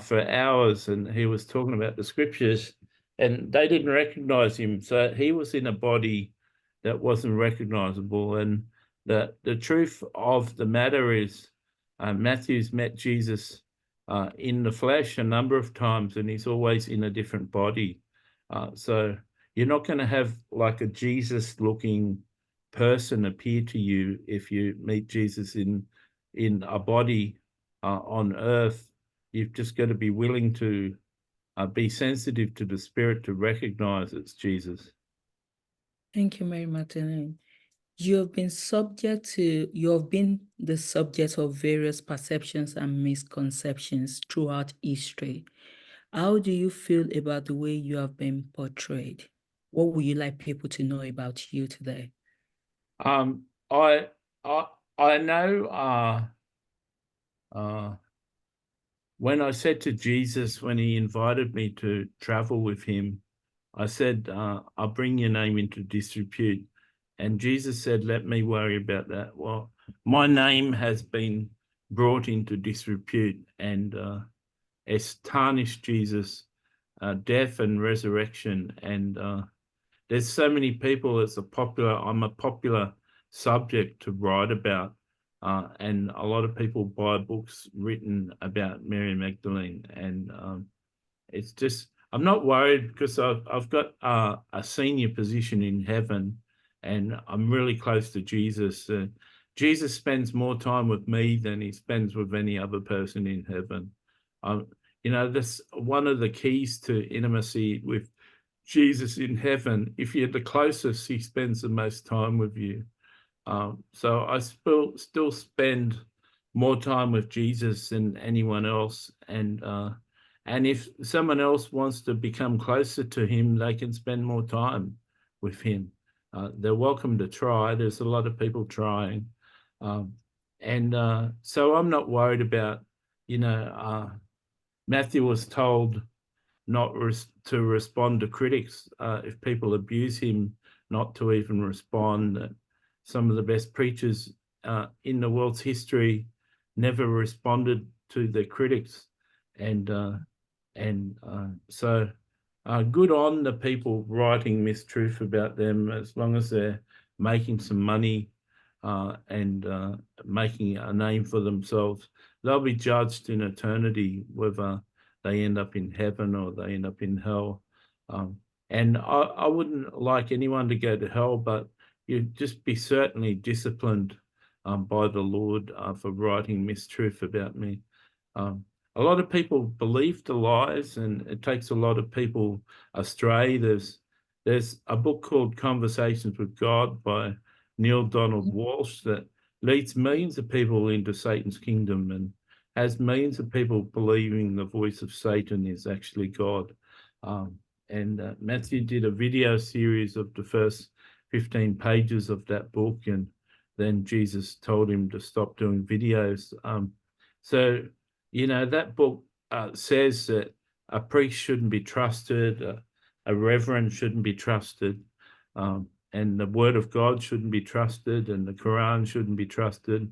for hours, and he was talking about the scriptures, and they didn't recognize him. So he was in a body that wasn't recognizable. And the truth of the matter is Matthew's met Jesus in the flesh a number of times, and he's always in a different body. So you're not going to have like a Jesus-looking person appear to you if you meet Jesus in a body on earth. You've just got to be willing to be sensitive to the Spirit to recognize it's Jesus. thank you, Mary Magdalene. You have been the subject of various perceptions and misconceptions throughout history. How do you feel about the way you have been portrayed? What would you like people to know about you today? I I know when I said to Jesus, when he invited me to travel with him, I said, I'll bring your name into disrepute. And Jesus said, let me worry about that. Well, my name has been brought into disrepute, and it's tarnished Jesus' death and resurrection. And there's so many people. I'm a popular subject to write about. And a lot of people buy books written about Mary Magdalene. And it's just, I'm not worried because I've got a senior position in heaven, and I'm really close to Jesus. Jesus spends more time with me than he spends with any other person in heaven. That's one of the keys to intimacy with Jesus in heaven. If you're the closest, he spends the most time with you. So I still spend more time with Jesus than anyone else. And if someone else wants to become closer to him, they can spend more time with him. They're welcome to try. There's a lot of people trying. So I'm not worried about, Matthew was told not to respond to critics. If people abuse him, not to even respond. Some of the best preachers in the world's history never responded to their critics. So good on the people writing mistruth about them, as long as they're making some money and making a name for themselves. They'll be judged in eternity, whether they end up in heaven or they end up in hell. And I wouldn't like anyone to go to hell, but you'd just be certainly disciplined by the Lord for writing mistruth about me. A lot of people believe the lies, and it takes a lot of people astray. There's a book called Conversations with God by Neil Donald Walsh that leads millions of people into Satan's kingdom and has millions of people believing the voice of Satan is actually God. And Matthew did a video series of the first 15 pages of that book, and then Jesus told him to stop doing videos. So, you know, that book says that a priest shouldn't be trusted, a reverend shouldn't be trusted, and the word of God shouldn't be trusted, and the Quran shouldn't be trusted.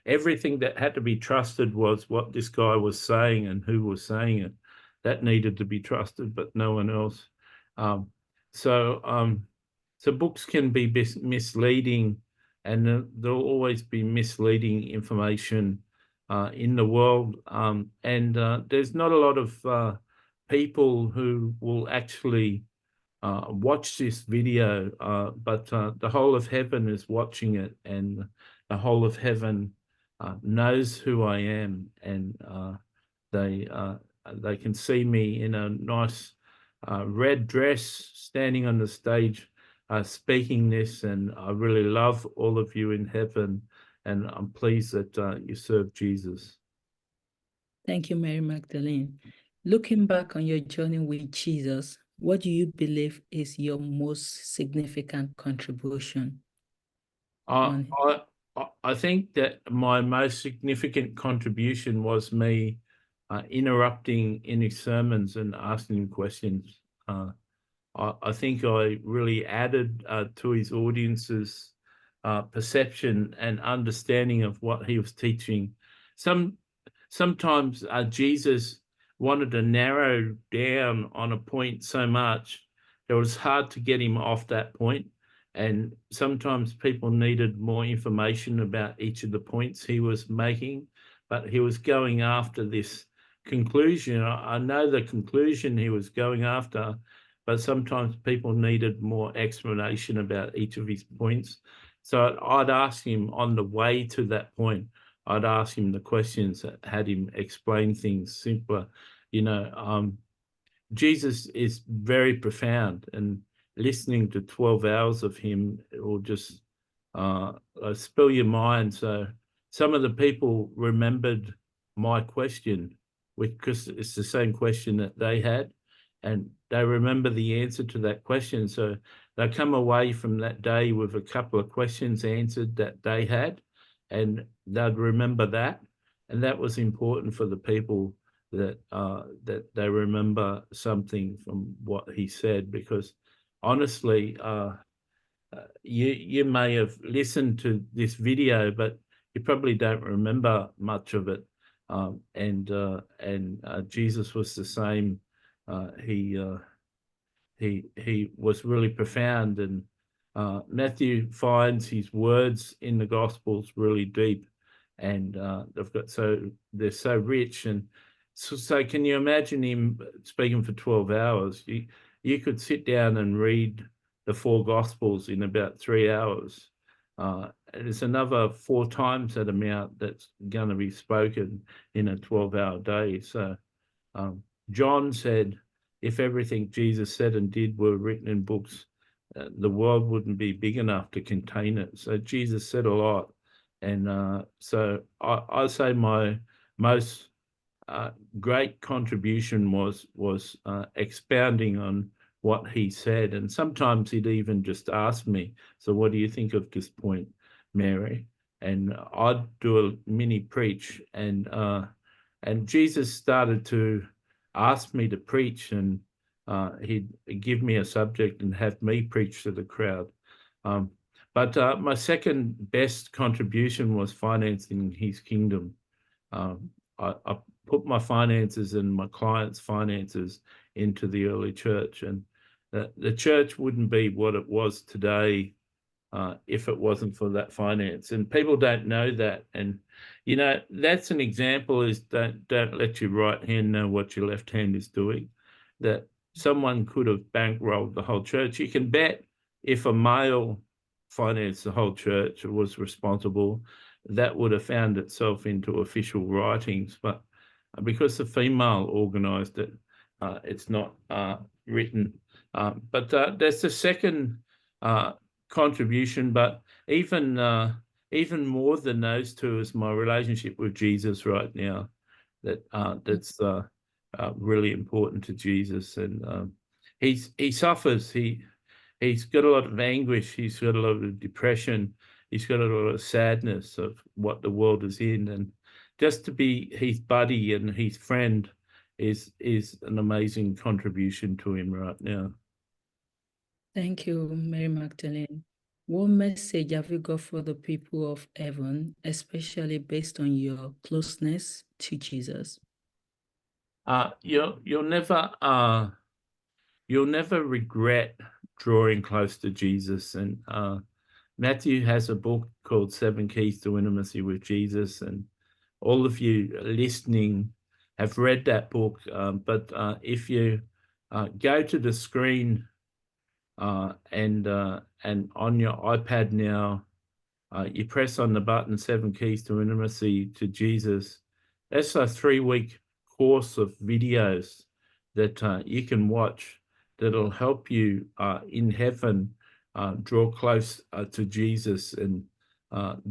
Everything that had to be trusted was what this guy was saying and who was saying it. That needed to be trusted, but no one else. So books can be misleading, and there'll always be misleading information in the world. And there's not a lot of people who will actually watch this video, but the whole of heaven is watching it, and the whole of heaven knows who I am, and they can see me in a nice red dress standing on the stage speaking this, and I really love all of you in heaven, and I'm pleased that you serve Jesus. Thank you, Mary Magdalene. Looking back on your journey with Jesus, what do you believe is your most significant contribution? I think that my most significant contribution was me interrupting in his sermons and asking him questions. I think I really added to his audience's perception and understanding of what he was teaching. Sometimes Jesus wanted to narrow down on a point so much that it was hard to get him off that point. And sometimes people needed more information about each of the points he was making, but he was going after this conclusion. I know the conclusion he was going after, but sometimes people needed more explanation about each of his points. So I'd ask him on the way to that point, I'd ask him the questions that had him explain things simpler. You know, Jesus is very profound, and listening to 12 hours of him, it will just spill your mind. So some of the people remembered my question, because it's the same question that they had, and they remember the answer to that question. So they come away from that day with a couple of questions answered that they had, and they'd remember that. And that was important for the people, that they remember something from what he said, because honestly, you may have listened to this video, but you probably don't remember much of it. And Jesus was the same. He was really profound, and Matthew finds his words in the Gospels really deep, and they're so rich. And so can you imagine him speaking for 12 hours? You could sit down and read the 4 Gospels in about 3 hours. And it's another 4 times that amount that's going to be spoken in a 12-hour day. So John said, if everything Jesus said and did were written in books, the world wouldn't be big enough to contain it. So Jesus said a lot. And so I say my most great contribution was expounding on what he said. And sometimes he'd even just ask me, so what do you think of this point, Mary? And I'd do a mini preach, and Jesus started to ask me to preach, and he'd give me a subject and have me preach to the crowd. But my second best contribution was financing his kingdom. I put my finances and my clients' finances into the early church. And the church wouldn't be what it was today if it wasn't for that finance. And people don't know that. And, that's an example is don't let your right hand know what your left hand is doing. That someone could have bankrolled the whole church. You can bet if a male financed the whole church or was responsible, that would have found itself into official writings. But because the female organised it, it's not written. But that's the second contribution. But even more than those two is my relationship with Jesus right now. That's really important to Jesus, and he suffers. He's got a lot of anguish. He's got a lot of depression. He's got a lot of sadness of what the world is in, and just to be his buddy and his friend is an amazing contribution to him right now. Thank you, Mary Magdalene. What message have you got for the people of heaven, especially based on your closeness to Jesus? You'll never regret drawing close to Jesus. And Matthew has a book called 7 Keys to Intimacy with Jesus, and all of you listening have read that book. But if you go to the screen and on your iPad now, you press on the button 7 Keys to Intimacy to Jesus. That's a 3-week course of videos that you can watch that'll help you in heaven draw close to Jesus and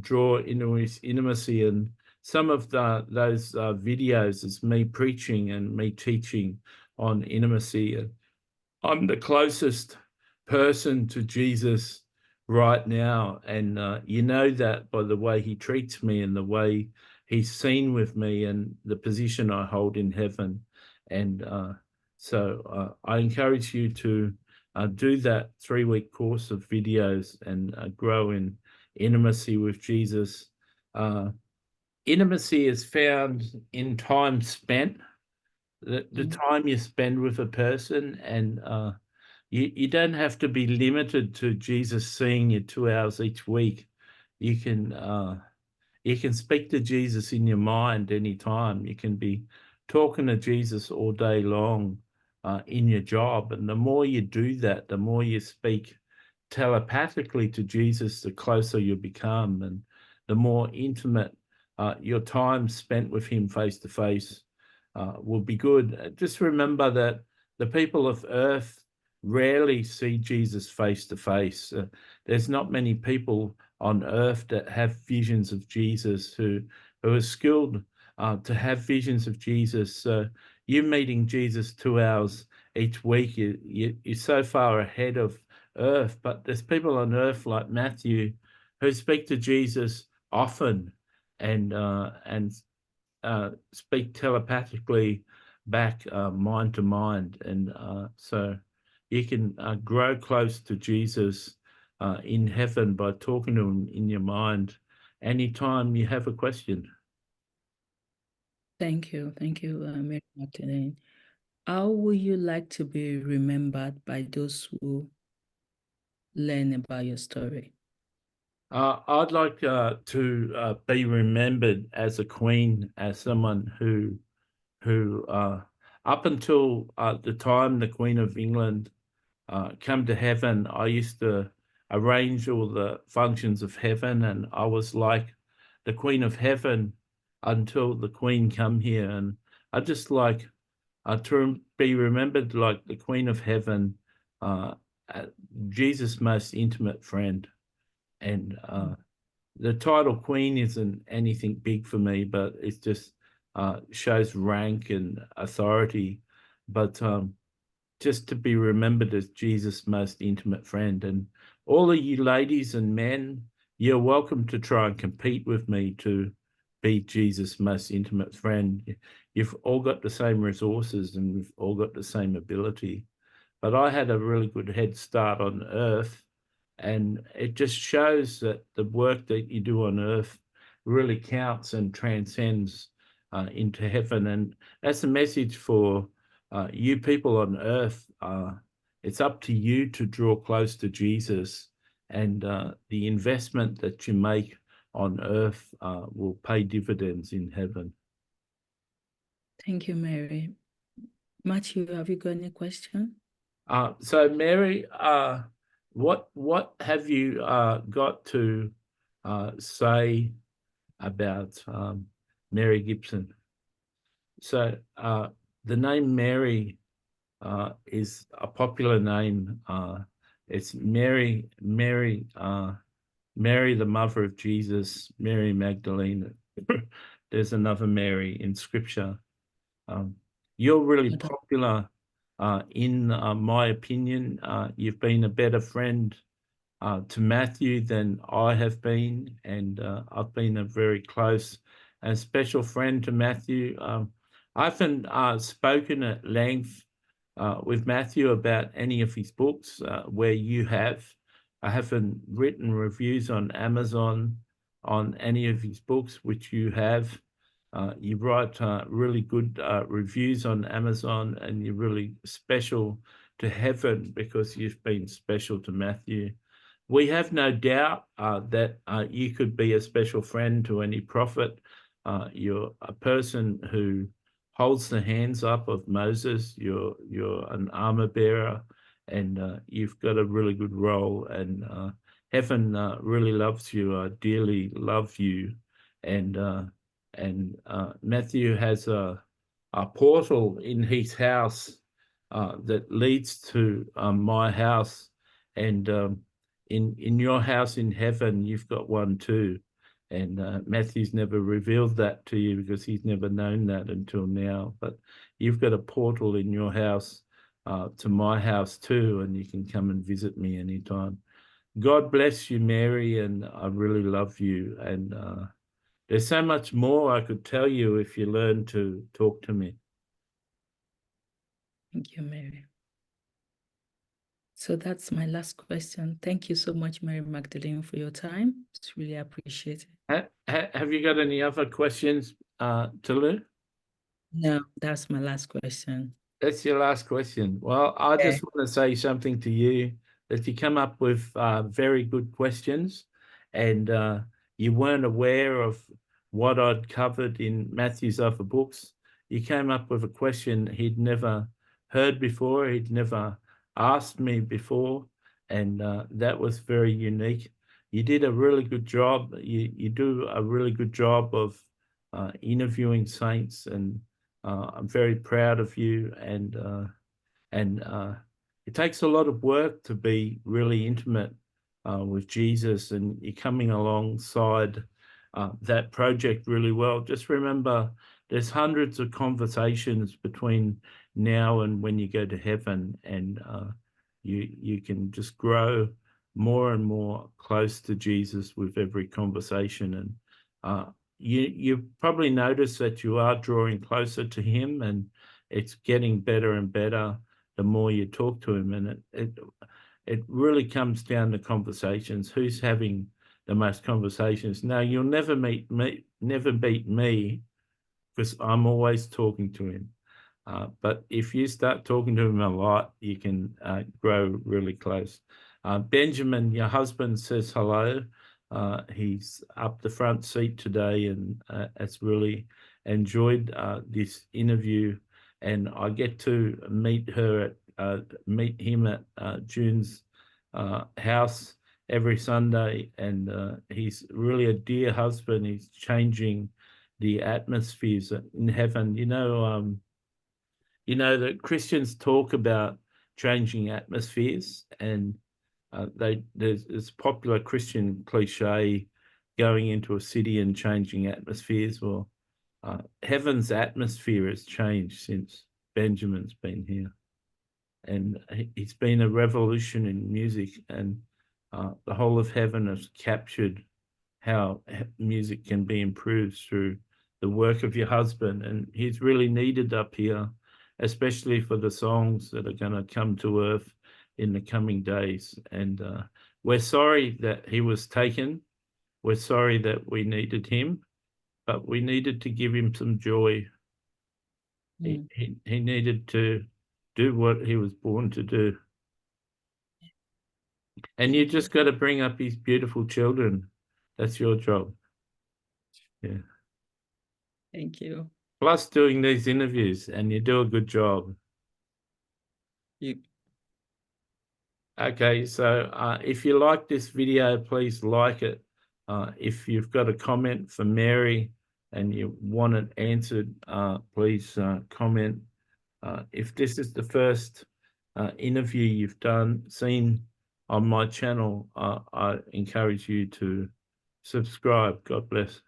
draw into his intimacy. And some of those videos is me preaching and me teaching on intimacy. I'm the closest person to Jesus right now, and you know that by the way he treats me and the way he's seen with me and the position I hold in heaven. And so I encourage you to do that 3-week course of videos and grow in intimacy with Jesus. Intimacy is found in time spent, the time you spend with a person, and you don't have to be limited to Jesus seeing you 2 hours each week. You can speak to Jesus in your mind anytime. You can be talking to Jesus all day long in your job. And the more you do that, the more you speak telepathically to Jesus, the closer you become, and the more intimate your time spent with him face to face will be good. Just remember that the people of earth rarely see Jesus face to face. There's not many people on earth that have visions of Jesus who are skilled to have visions of Jesus. So you meeting Jesus 2 hours each week, you're so far ahead of earth. But there's people on earth like Matthew who speak to Jesus often and speak telepathically back mind to mind. And so you can grow close to Jesus in heaven by talking to him in your mind anytime you have a question. Thank you. Thank you, Mary Magdalene. How would you like to be remembered by those who learn about your story? I'd like to be remembered as a queen, as someone who up until the time the Queen of England come to heaven, I used to arrange all the functions of heaven, and I was like the Queen of Heaven until the Queen come here. And I just like to be remembered like the Queen of Heaven, Jesus' most intimate friend. And the title Queen isn't anything big for me, but it just shows rank and authority. But just to be remembered as Jesus' most intimate friend. And all of you ladies and men, you're welcome to try and compete with me to be Jesus' most intimate friend. You've all got the same resources and we've all got the same ability. But I had a really good head start on earth, and it just shows that the work that you do on earth really counts and transcends into heaven. And that's a message for you people on earth, it's up to you to draw close to Jesus, and the investment that you make on earth will pay dividends in heaven. Thank you, Mary. Matthew, have you got any question? So Mary, what have you got to say about Mary Gibson? So the name Mary is a popular name. It's Mary, Mary, the mother of Jesus, Mary Magdalene. There's another Mary in Scripture. You're really popular. In my opinion, you've been a better friend to Matthew than I have been, and I've been a very close and special friend to Matthew. I haven't spoken at length with Matthew about any of his books where you have. I haven't written reviews on Amazon on any of his books, which you have. You write really good reviews on Amazon, and you're really special to heaven because you've been special to Matthew. We have no doubt that you could be a special friend to any prophet. You're a person who holds the hands up of Moses. You're an armor bearer, and you've got a really good role. And heaven really loves you, dearly love you, and Matthew has a portal in his house that leads to my house, and in your house in heaven, you've got one too. And Matthew's never revealed that to you because he's never known that until now. But you've got a portal in your house to my house too, and you can come and visit me anytime. God bless you, Mary, and I really love you. And there's so much more I could tell you if you learn to talk to me. Thank you, Mary. So that's my last question. Thank you so much, Mary Magdalene, for your time. It's really appreciated. Have you got any other questions, Tulu? No, that's my last question. That's your last question. Well, I just want to say something to you, that you come up with very good questions, and you weren't aware of what I'd covered in Matthew's other books. You came up with a question he'd never heard before, he'd never asked me before, and that was very unique. You did a really good job. You do a really good job of interviewing saints, and I'm very proud of you, and it takes a lot of work to be really intimate with Jesus, and you're coming alongside that project really well. Just remember, there's hundreds of conversations between now and when you go to heaven, and you can just grow more and more close to Jesus with every conversation. And you probably notice that you are drawing closer to him, and it's getting better and better the more you talk to him. And it really comes down to conversations. Who's having the most conversations? Now, you'll never beat me, because I'm always talking to him. But if you start talking to him a lot, you can grow really close. Benjamin, your husband, says hello. He's up the front seat today, and has really enjoyed this interview. And I get to meet him at June's house every Sunday, and he's really a dear husband. He's changing the atmospheres in heaven. You know that Christians talk about changing atmospheres, and there's this popular Christian cliche, going into a city and changing atmospheres. Well, heaven's atmosphere has changed since Benjamin's been here, and it's been a revolution in music, and the whole of heaven has captured how music can be improved through the work of your husband, and he's really needed up here, especially for the songs that are going to come to earth in the coming days. And we're sorry that he was taken. We're sorry that we needed him, but we needed to give him some joy. Mm. He needed to do what he was born to do. And you just got to bring up his beautiful children. That's your job. Yeah. Thank you. Plus doing these interviews, and you do a good job. You, Okay, so if you like this video, please like it. If you've got a comment for Mary and you want it answered, please comment. If this is the first interview you've seen on my channel, I encourage you to subscribe. God bless.